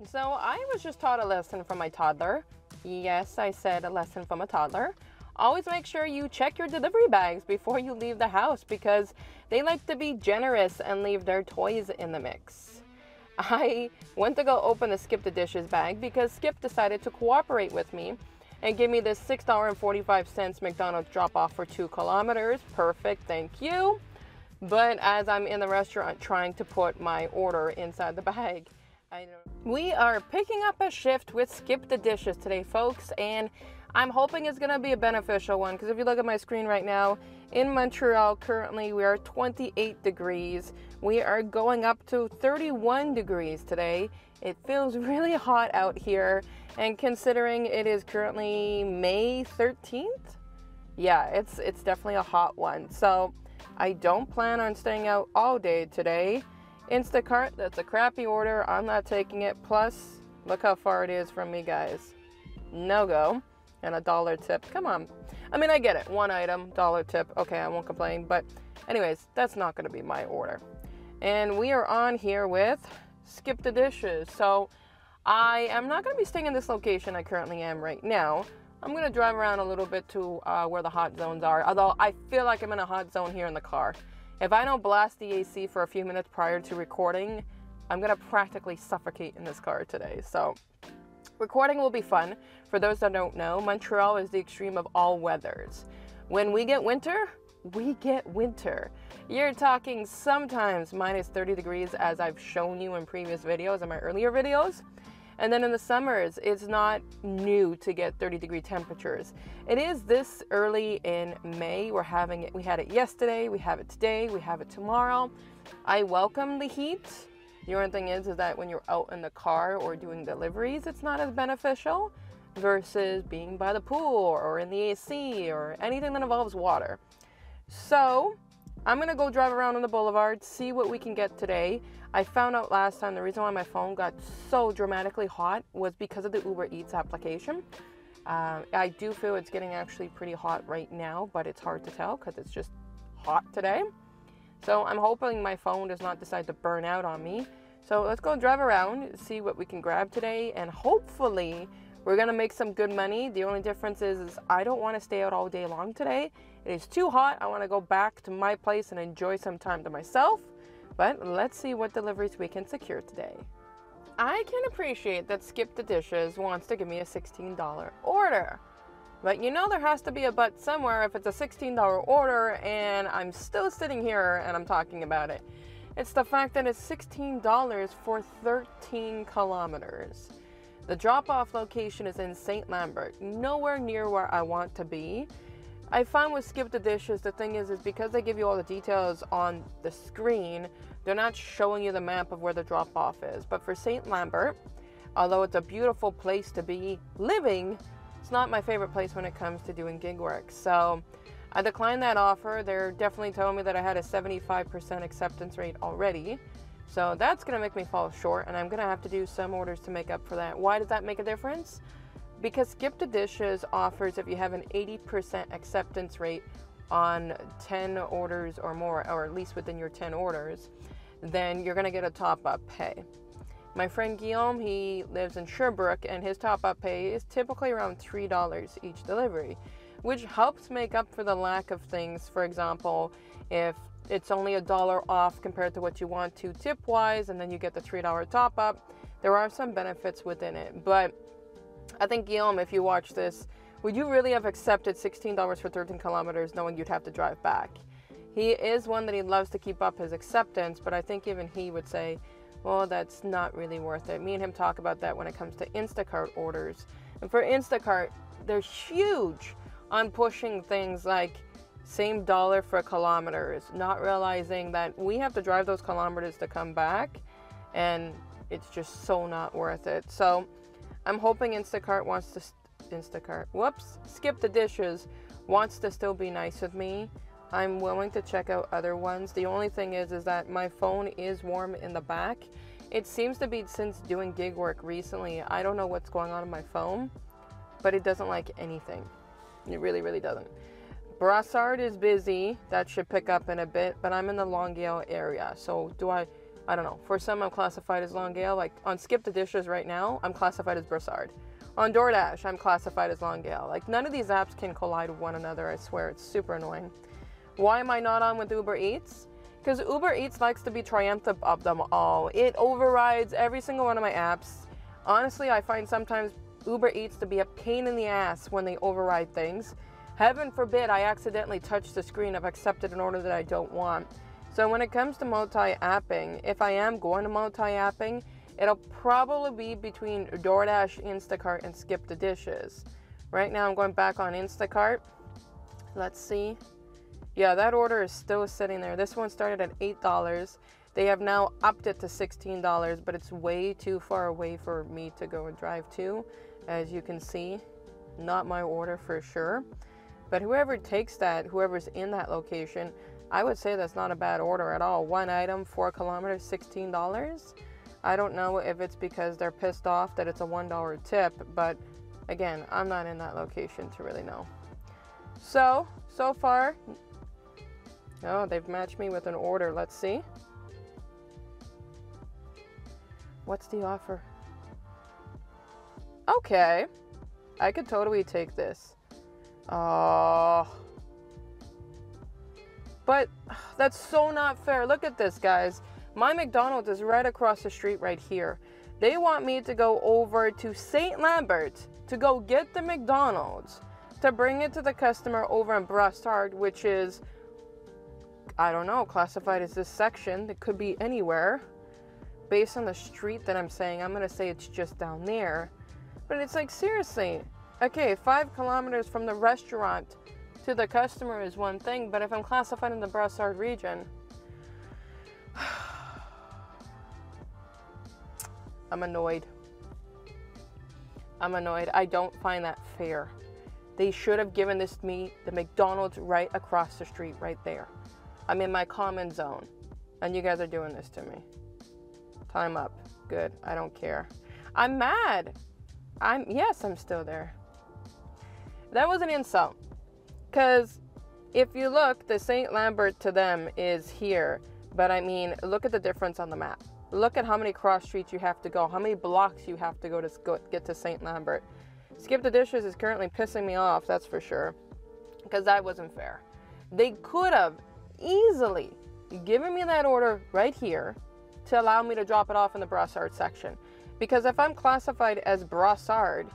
So I was just taught a lesson from my toddler. Yes, I said a lesson from a toddler. Always make sure you check your delivery bags before you leave the house because they like to be generous and leave their toys in the mix. I went to go open the Skip the Dishes bag because Skip decided to cooperate with me and give me this $6.45 McDonald's drop-off for 2 kilometers. Perfect, thank you. But as I'm in the restaurant trying to put my order inside the bag, we are picking up a shift with Skip the Dishes today, folks, and I'm hoping it's going to be a beneficial one because if you look at my screen right now, in Montreal currently we are 28 degrees. We are going up to 31 degrees today. It feels really hot out here, and considering it is currently May 13th, yeah, it's definitely a hot one. So I don't plan on staying out all day today. Instacart, that's a crappy order. I'm not taking it. Plus, look how far it is from me, guys. No go. And $1 tip. Come on. I mean, I get it. 1 item, $1 tip. Okay, I won't complain. But anyways, that's not going to be my order. And we are on here with Skip the Dishes. So I am not going to be staying in this location I currently am right now. I'm going to drive around a little bit to where the hot zones are. Although I feel like I'm in a hot zone here in the car. If I don't blast the AC for a few minutes prior to recording, I'm going to practically suffocate in this car today. So recording will be fun. For those that don't know, Montreal is the extreme of all weathers. When we get winter, we get winter. You're talking sometimes minus 30 degrees, as I've shown you in previous videos, in my earlier videos. And then in the summers, it's not new to get 30-degree temperatures. It is this early in May. We're having it. We had it yesterday. We have it today. We have it tomorrow. I welcome the heat. The only thing is that when you're out in the car or doing deliveries, it's not as beneficial versus being by the pool or in the AC or anything that involves water. So I'm going to go drive around on the boulevard, see what we can get today. I found out last time the reason why my phone got so dramatically hot was because of the Uber Eats application. I do feel it's getting actually pretty hot right now, but it's hard to tell because it's just hot today. So I'm hoping my phone does not decide to burn out on me. So let's go drive around, see what we can grab today, and hopefully we're going to make some good money. The only difference is I don't want to stay out all day long today. It is too hot. I want to go back to my place and enjoy some time to myself. But let's see what deliveries we can secure today. I can appreciate that Skip the Dishes wants to give me a $16 order. But you know there has to be a but somewhere if it's a $16 order and I'm still sitting here and I'm talking about it. It's the fact that it's $16 for 13 kilometers. The drop-off location is in St. Lambert, nowhere near where I want to be. I find with Skip the Dishes, the thing is because they give you all the details on the screen, they're not showing you the map of where the drop-off is. But for St. Lambert, although it's a beautiful place to be living, it's not my favorite place when it comes to doing gig work. So I declined that offer. They're definitely telling me that I had a 75% acceptance rate already. So that's going to make me fall short, and I'm going to have to do some orders to make up for that. Why does that make a difference? Because Skip the Dishes offers if you have an 80% acceptance rate on 10 orders or more, or at least within your 10 orders, then you're going to get a top-up pay. My friend Guillaume, he lives in Sherbrooke, and his top-up pay is typically around $3 each delivery, which helps make up for the lack of things. For example, if it's only $1 off compared to what you want to tip-wise, and then you get the $3 top-up, there are some benefits within it. But I think, Guillaume, if you watch this, would you really have accepted $16 for 13 kilometers knowing you'd have to drive back? He is one that he loves to keep up his acceptance, but I think even he would say, well, that's not really worth it. Me and him talk about that when it comes to Instacart orders. And for Instacart, they're huge on pushing things like same dollar for kilometers, not realizing that we have to drive those kilometers to come back, and it's just so not worth it. So I'm hoping Skip the Dishes wants to still be nice with me. I'm willing to check out other ones. The only thing is that my phone is warm in the back. It seems to be since doing gig work recently. I don't know what's going on in my phone, but it doesn't like anything. It really, really doesn't. Brassard is busy. That should pick up in a bit, but I'm in the Longueuil area. So do I I don't know. For some, I'm classified as Longueuil. Like on Skip the Dishes right now, I'm classified as Brossard. On DoorDash, I'm classified as Longueuil. Like none of these apps can collide with one another. I swear, it's super annoying. Why am I not on with Uber Eats? Because Uber Eats likes to be triumphant of them all. It overrides every single one of my apps. Honestly, I find sometimes Uber Eats to be a pain in the ass when they override things. Heaven forbid I accidentally touch the screen. I've accepted an order that I don't want. So when it comes to multi-apping, if I am going to multi-apping, it'll probably be between DoorDash, Instacart, and Skip the Dishes. Right now I'm going back on Instacart. Let's see. Yeah, that order is still sitting there. This one started at $8. They have now upped it to $16, but it's way too far away for me to go and drive to. As you can see, not my order for sure. But whoever takes that, whoever's in that location, I would say that's not a bad order at all. One item, 4 kilometers, $16. I don't know if it's because they're pissed off that it's a $1 tip, but again, I'm not in that location to really know. So far, oh, they've matched me with an order. Let's see. What's the offer? Okay. I could totally take this. Oh. But that's so not fair. Look at this, guys. My McDonald's is right across the street right here. They want me to go over to St. Lambert to go get the McDonald's to bring it to the customer over in Brossard, which is, I don't know, classified as this section. It could be anywhere. Based on the street that I'm saying, I'm going to say it's just down there. But it's like, seriously. Okay, 5 kilometers from the restaurant to the customer is one thing, but if I'm classified in the Brossard region, I'm annoyed. I don't find that fair. They should have given this to me, the McDonald's right across the street, right there. I'm in my common zone, and you guys are doing this to me. Time up. Good. I don't care. I'm mad. Yes, I'm still there. That was an insult. Because if you look, the St. Lambert to them is here. But I mean, look at the difference on the map. Look at how many cross streets you have to go. How many blocks you have to go to get to St. Lambert. Skip the Dishes is currently pissing me off, that's for sure. Because that wasn't fair. They could have easily given me that order right here to allow me to drop it off in the Brossard section. Because if I'm classified as Brossard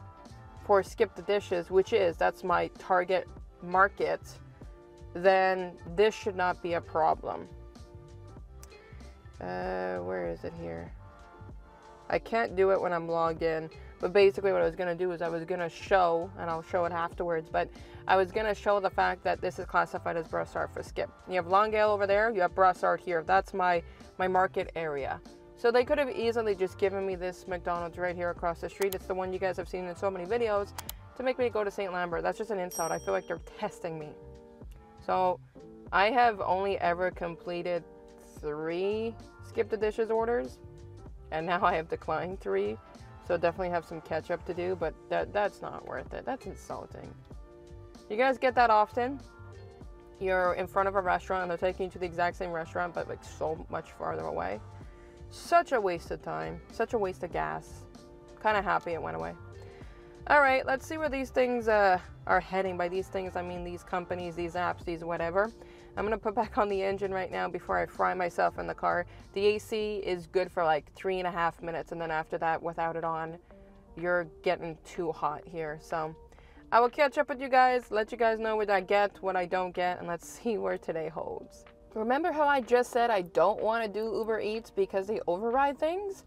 for Skip the Dishes, that's my target market, then this should not be a problem. Where is it here? I can't do it when I'm logged in, but basically what I was going to do is I was going to show, and I'll show it afterwards, but I was going to show the fact that this is classified as Brossard for Skip. You have Longueuil over there, you have Brossard here. That's my market area. So they could have easily just given me this McDonald's right here across the street. It's the one you guys have seen in so many videos to make me go to St. Lambert. That's just an insult. I feel like they're testing me. So I have only ever completed 3 Skip the Dishes orders, and now I have declined 3. So definitely have some catch up to do, but that's not worth it. That's insulting. You guys get that often? You're in front of a restaurant and they're taking you to the exact same restaurant, but like so much farther away. Such a waste of time. Such a waste of gas. Kind of happy it went away. All right, let's see where these things are heading. By these things, I mean these companies, these apps, these whatever. I'm going to put back on the engine right now before I fry myself in the car. The AC is good for like 3.5 minutes, and then after that, without it on, you're getting too hot here. So I will catch up with you guys, let you guys know what I get, what I don't get, and let's see where today holds. Remember how I just said I don't want to do Uber Eats because they override things?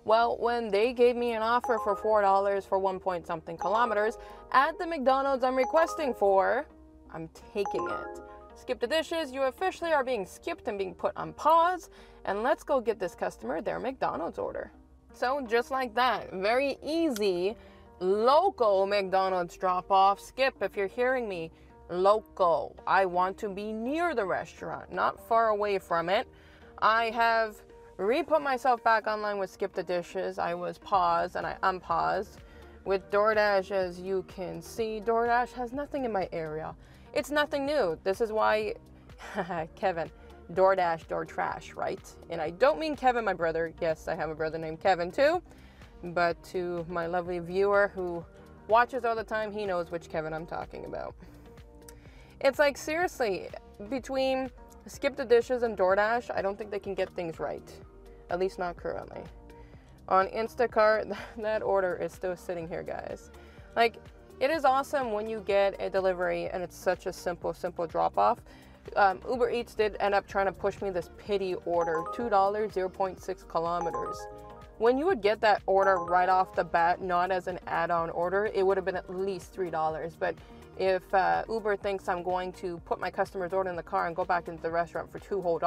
Well, when they gave me an offer for $4 for 1 point something kilometers at the McDonald's I'm requesting for, I'm taking it. Skip the Dishes, you officially are being skipped and being put on pause, and let's go get this customer their McDonald's order. So just like that, very easy, local McDonald's drop-off. Skip, if you're hearing me, local. I want to be near the restaurant, not far away from it. I have re-put myself back online with Skip the Dishes. I was paused and I unpaused. With DoorDash, as you can see, DoorDash has nothing in my area. It's nothing new. This is why, Kevin, DoorDash, Door Trash, right? And I don't mean Kevin, my brother. Yes, I have a brother named Kevin too. But to my lovely viewer who watches all the time, he knows which Kevin I'm talking about. It's like, seriously, between Skip the Dishes and DoorDash, I don't think they can get things right. At least not currently. On Instacart, that order is still sitting here, guys. Like, it is awesome when you get a delivery and it's such a simple drop-off. Uber Eats did end up trying to push me this pity order, $2, 0.6 kilometers. When you would get that order right off the bat, not as an add-on order, it would have been at least $3. But if Uber thinks I'm going to put my customer's order in the car and go back into the restaurant for $2 whole,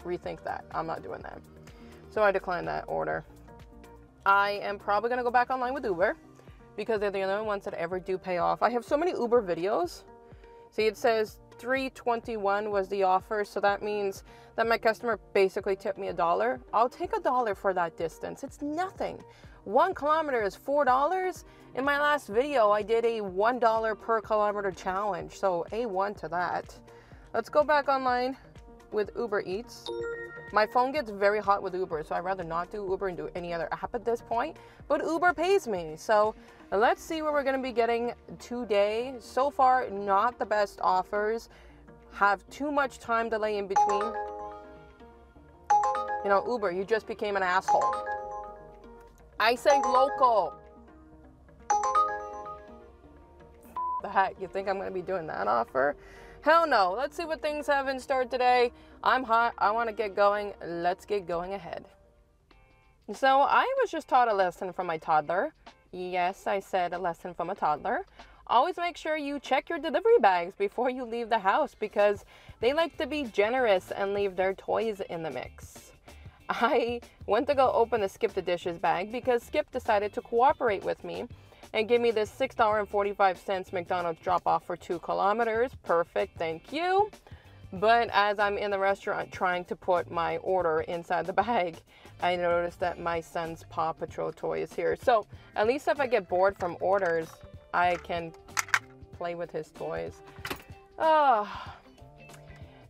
rethink that. I'm not doing that. So I declined that order. I am probably going to go back online with Uber because they're the only ones that ever do pay off. I have so many Uber videos. See, it says $3.21 was the offer, so that means that my customer basically tipped me $1. I'll take $1 for that distance. It's nothing. 1 kilometer is $4. In my last video, I did a $1 per kilometer challenge, so A1 to that. Let's go back online with Uber Eats. My phone gets very hot with Uber, so I'd rather not do Uber and do any other app at this point, but Uber pays me. So let's see what we're going to be getting today. So far, not the best offers. Have too much time delay in between. You know, Uber, you just became an asshole. I say local. The heck, you think I'm going to be doing that offer? Hell no. Let's see what things have in store today. I'm hot. I want to get going. Let's get going ahead. So I was just taught a lesson from my toddler. Yes, I said a lesson from a toddler. Always make sure you check your delivery bags before you leave the house because they like to be generous and leave their toys in the mix. I went to go open the Skip the Dishes bag because Skip decided to cooperate with me and give me this $6.45 McDonald's drop-off for 2 kilometers. Perfect, thank you. But as I'm in the restaurant trying to put my order inside the bag, I noticed that my son's Paw Patrol toy is here. So at least if I get bored from orders, I can play with his toys.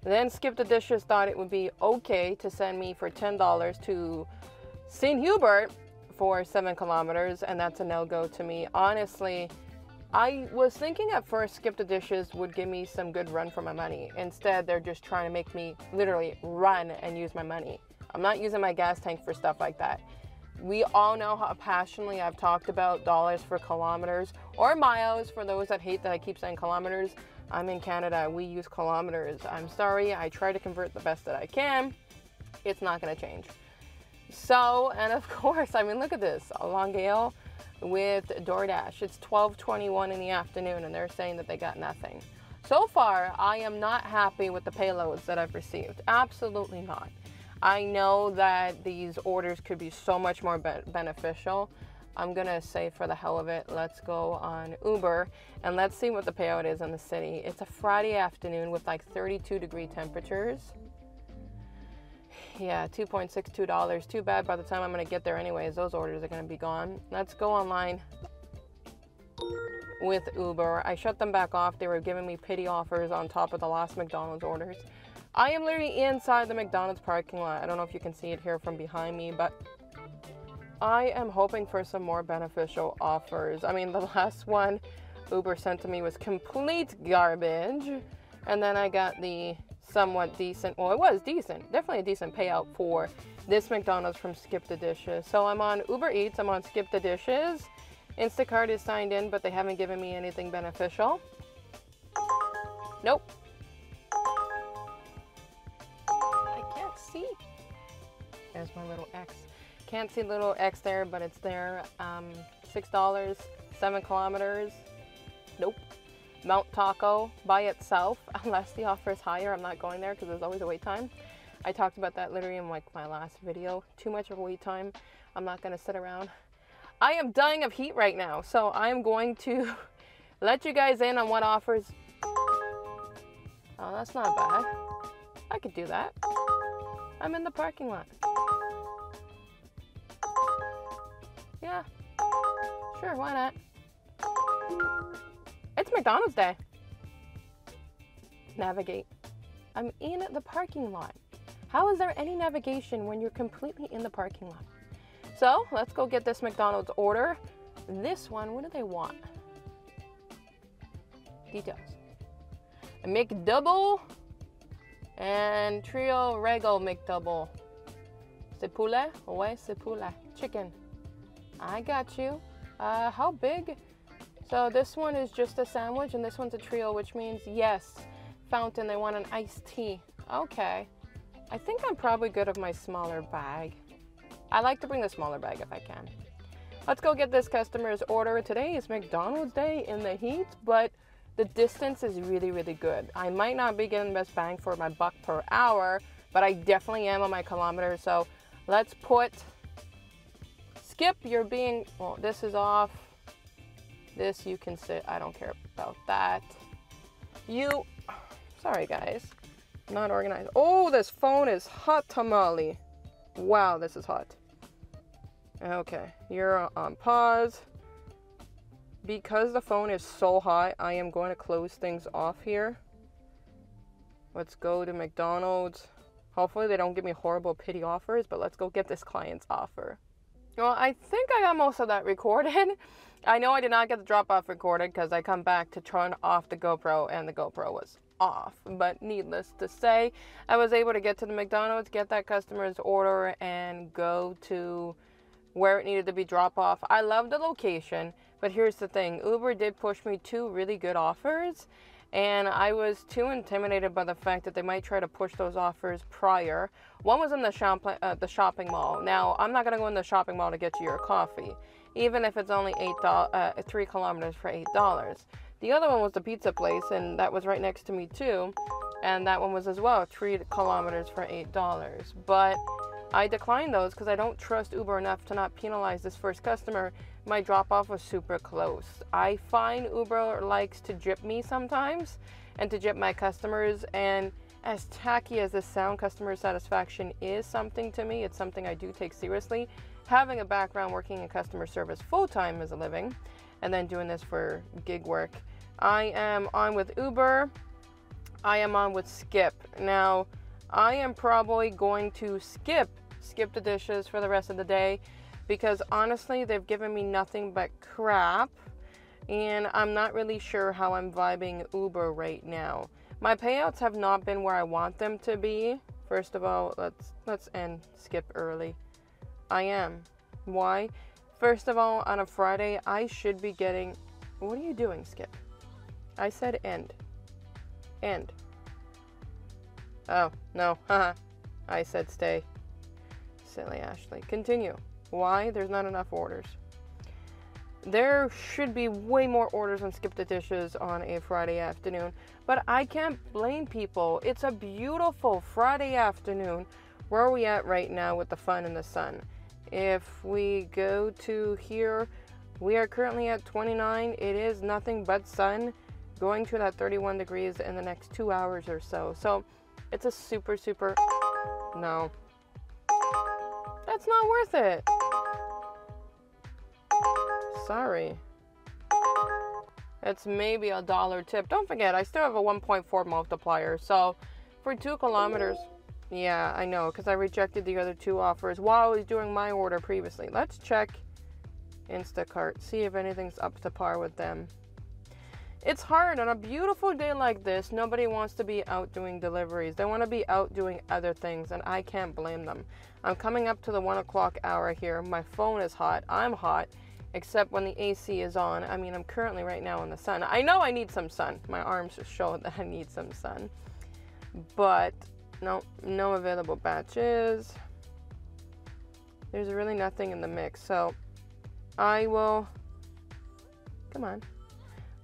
Then Skip the Dishes thought it would be okay to send me for $10 to St. Hubert for 7 kilometers, and that's a no-go to me. Honestly, I was thinking at first Skip the Dishes would give me some good run for my money. Instead, they're just trying to make me literally run and use my money. I'm not using my gas tank for stuff like that. We all know how passionately I've talked about dollars for kilometers or miles for those that hate that I keep saying kilometers. I'm in Canada. We use kilometers. I'm sorry. I try to convert the best that I can. It's not going to change. So, and of course, I mean, look at this. A long gale with DoorDash. It's 12:21 in the afternoon and they're saying that they got nothing. So far, I am not happy with the payloads that I've received. Absolutely not. I know that these orders could be so much more beneficial. I'm gonna say for the hell of it, let's go on Uber and let's see what the payout is in the city. It's a Friday afternoon with like 32-degree temperatures. Yeah, $2.62. Too bad by the time I'm gonna get there anyways, those orders are gonna be gone. Let's go online with Uber. I shut them back off. They were giving me pity offers on top of the last McDonald's orders. I am literally inside the McDonald's parking lot. I don't know if you can see it here from behind me, but I am hoping for some more beneficial offers. I mean, the last one Uber sent to me was complete garbage. And then I got the somewhat decent, well, it was decent, definitely a decent payout for this McDonald's from Skip the Dishes. So I'm on Uber Eats, I'm on Skip the Dishes. Instacart is signed in, but they haven't given me anything beneficial. Nope. I can't see. There's my little X. Can't see little X there, but it's there. $6, 7 kilometers. Nope. Mount Taco by itself, unless the offer is higher, I'm not going there because there's always a wait time. I talked about that literally in like my last video. Too much of a wait time. I'm not going to sit around. I am dying of heat right now, so I'm going to let you guys in on what offers. Oh, that's not bad. I could do that. I'm in the parking lot. Yeah. Sure, why not? It's McDonald's day. Navigate. I'm in the parking lot. How is there any navigation when you're completely in the parking lot? So let's go get this McDonald's order. This one, what do they want? Details. A McDouble and trio regal McDouble. C'est poulet? Ouais, c'est poulet. Chicken. I got you. How big? So this one is just a sandwich and this one's a trio, which means yes, fountain, they want an iced tea. Okay. I think I'm probably good with my smaller bag. I like to bring the smaller bag if I can. Let's go get this customer's order. Today is McDonald's day in the heat, but the distance is really, really good. I might not be getting the best bang for my buck per hour, but I definitely am on my kilometers. So let's put skip. You're being, well, this is off. This you can sit. I don't care about that. You, sorry guys, not organized. Oh, this phone is hot tamale. Wow, this is hot. Okay, you're on pause. Because the phone is so hot, I am going to close things off here. Let's go to McDonald's. Hopefully they don't give me horrible pity offers, but let's go get this client's offer. Well, I think I got most of that recorded. I know I did not get the drop-off recorded because I come back to turn off the GoPro and the GoPro was off. But needless to say, I was able to get to the McDonald's, get that customer's order, and go to where it needed to be dropped off. I love the location, but here's the thing. Uber did push me 2 really good offers, and I was too intimidated by the fact that they might try to push those offers prior. One was in the shopping mall. Now, I'm not going to go in the shopping mall to get you your coffee, even if it's only 3 kilometers for $8. The other one was the pizza place, and that was right next to me too, and that one was as well 3 kilometers for $8. But I declined those because I don't trust Uber enough to not penalize this first customer. My drop-off was super close. I find Uber likes to gyp me sometimes and to gyp my customers, and as tacky as this sound, customer satisfaction is something to me. It's something I do take seriously. Having a background working in customer service full-time as a living and then doing this for gig work. I am on with Uber. I am on with Skip. Now, I am probably going to skip the dishes for the rest of the day because honestly, they've given me nothing but crap, and I'm not really sure how I'm vibing Uber right now. My payouts have not been where I want them to be. First of all, let's end Skip early. I am. Why? First of all, on a Friday, I should be getting... What are you doing, Skip? I said end. End. Oh, no. Haha. I said stay. Silly Ashley. Continue. Why? There's not enough orders. There should be way more orders on Skip the Dishes on a Friday afternoon, but I can't blame people. It's a beautiful Friday afternoon. Where are we at right now with the fun and the sun? If we go to here, we are currently at 29. It is nothing but sun, going to that 31 degrees in the next 2 hours or so. So it's a super, no. That's not worth it. Sorry. It's maybe $1 tip. Don't forget, I still have a 1.4 multiplier. So for 2 kilometers, yeah, I know, because I rejected the other 2 offers while I was doing my order previously. Let's check Instacart, see if anything's up to par with them. It's hard on a beautiful day like this. Nobody wants to be out doing deliveries. They want to be out doing other things, and I can't blame them. I'm coming up to the 1 o'clock hour here. My phone is hot. I'm hot, except when the AC is on. I mean, I'm currently right now in the sun. I know I need some sun. My arms just show that I need some sun. But no available batches. There's really nothing in the mix. So I will, come on.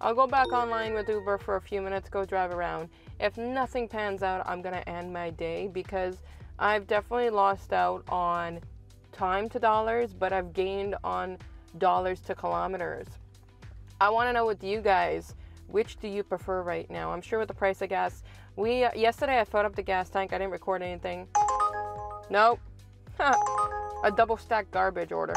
I'll go back online with Uber for a few minutes, go drive around. If nothing pans out, I'm going to end my day because I've definitely lost out on time to dollars, but I've gained on dollars to kilometers. I want to know with you guys, which do you prefer right now? I'm sure with the price of gas, yesterday I filled up the gas tank. I didn't record anything. Nope. A double stacked garbage order.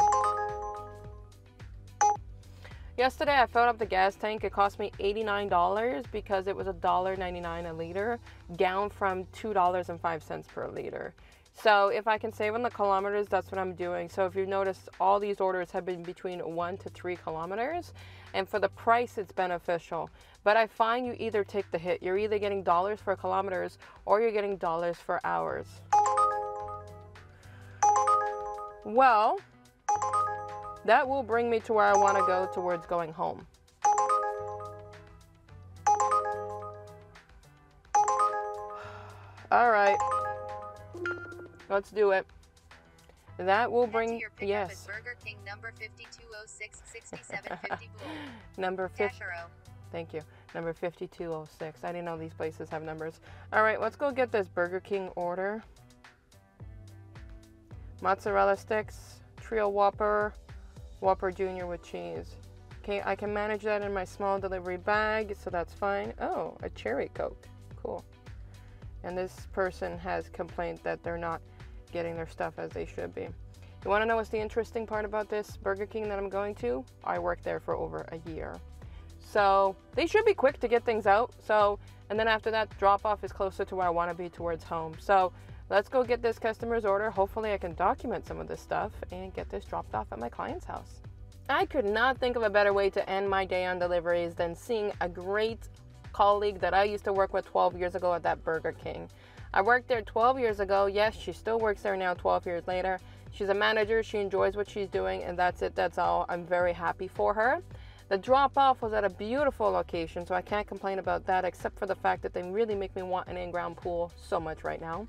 Yesterday I filled up the gas tank. It cost me $89 because it was $1.99 a liter, down from $2.05 per liter. So if I can save on the kilometers, that's what I'm doing. So if you've noticed, all these orders have been between 1 to 3 kilometers, and for the price, it's beneficial. But I find you either take the hit. You're either getting dollars for kilometers or you're getting dollars for hours. Well, that will bring me to where I want to go towards going home. All right. Let's do it. That will bring, yes. Burger King number 5206 6750 Number 50. Thank you. Number 5206. I didn't know these places have numbers. All right, let's go get this Burger King order. Mozzarella sticks, trio Whopper, Whopper Junior with cheese. Okay, I can manage that in my small delivery bag, so that's fine. Oh, a cherry Coke. Cool. And this person has complained that they're not getting their stuff as they should be. You want to know what's the interesting part about this Burger King that I'm going to? I worked there for over a year. So they should be quick to get things out. So, and then after that, drop off is closer to where I want to be, towards home. So let's go get this customer's order. Hopefully I can document some of this stuff and get this dropped off at my client's house. I could not think of a better way to end my day on deliveries than seeing a great colleague that I used to work with 12 years ago at that Burger King. I worked there 12 years ago. Yes, she still works there now 12 years later. She's a manager. She enjoys what she's doing, and that's it. That's all. I'm very happy for her. The drop-off was at a beautiful location, so I can't complain about that, except for the fact that they really make me want an in-ground pool so much right now.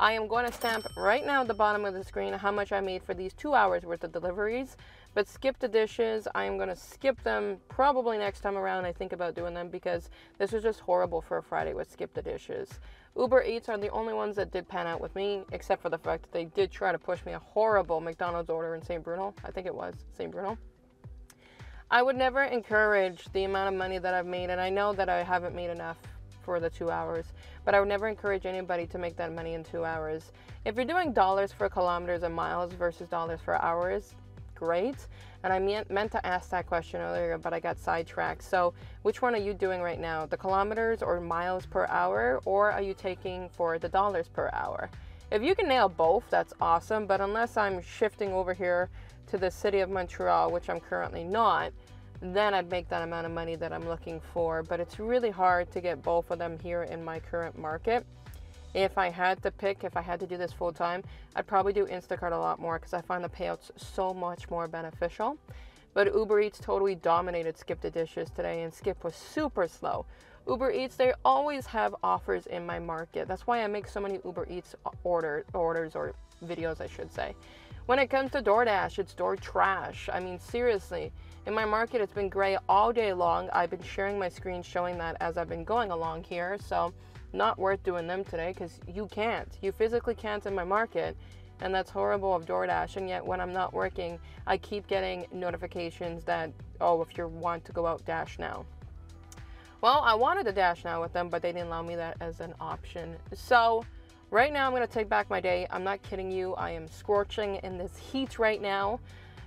I am going to stamp right now at the bottom of the screen how much I made for these 2 hours worth of deliveries, but skip the dishes. I am going to skip them probably next time around. I think about doing them because this was just horrible for a Friday with skip the dishes. Uber Eats are the only ones that did pan out with me, except for the fact that they did try to push me a horrible McDonald's order in St. Bruno. I think it was St. Bruno. I would never encourage the amount of money that I've made, and I know that I haven't made enough for the 2 hours, but I would never encourage anybody to make that money in 2 hours. If you're doing dollars for kilometers and miles versus dollars for hours, great. And I meant to ask that question earlier, but I got sidetracked. So which one are you doing right now? The kilometers or miles per hour, or are you taking for the dollars per hour? If you can nail both, that's awesome. But unless I'm shifting over here to the city of Montreal, which I'm currently not, then I'd make that amount of money that I'm looking for. But it's really hard to get both of them here in my current market. If I had to pick, if I had to do this full time, I'd probably do Instacart a lot more because I find the payouts so much more beneficial. But Uber Eats totally dominated Skip the Dishes today, and Skip was super slow. Uber Eats, they always have offers in my market. That's why I make so many Uber Eats orders or videos, I should say. When it comes to DoorDash, it's door trash. I mean, seriously, in my market, it's been gray all day long. I've been sharing my screen showing that as I've been going along here. So not worth doing them today because you physically can't in my market, and that's horrible of DoorDash. And yet when I'm not working, I keep getting notifications that, oh, if you want to go out, dash now. Well, I wanted to dash now with them, but they didn't allow me that as an option. So right now I'm going to take back my day. I'm not kidding you. I am scorching in this heat right now,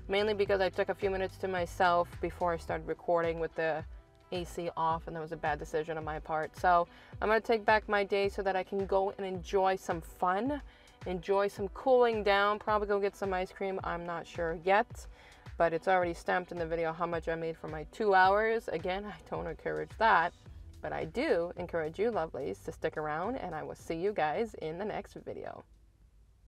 mainly because I took a few minutes to myself before I started recording with the AC off, and that was a bad decision on my part. So I'm going to take back my day so that I can go and enjoy some fun, enjoy some cooling down, probably go get some ice cream. I'm not sure yet, but it's already stamped in the video how much I made for my 2 hours. Again, I don't encourage that, but I do encourage you lovelies to stick around, and I will see you guys in the next video.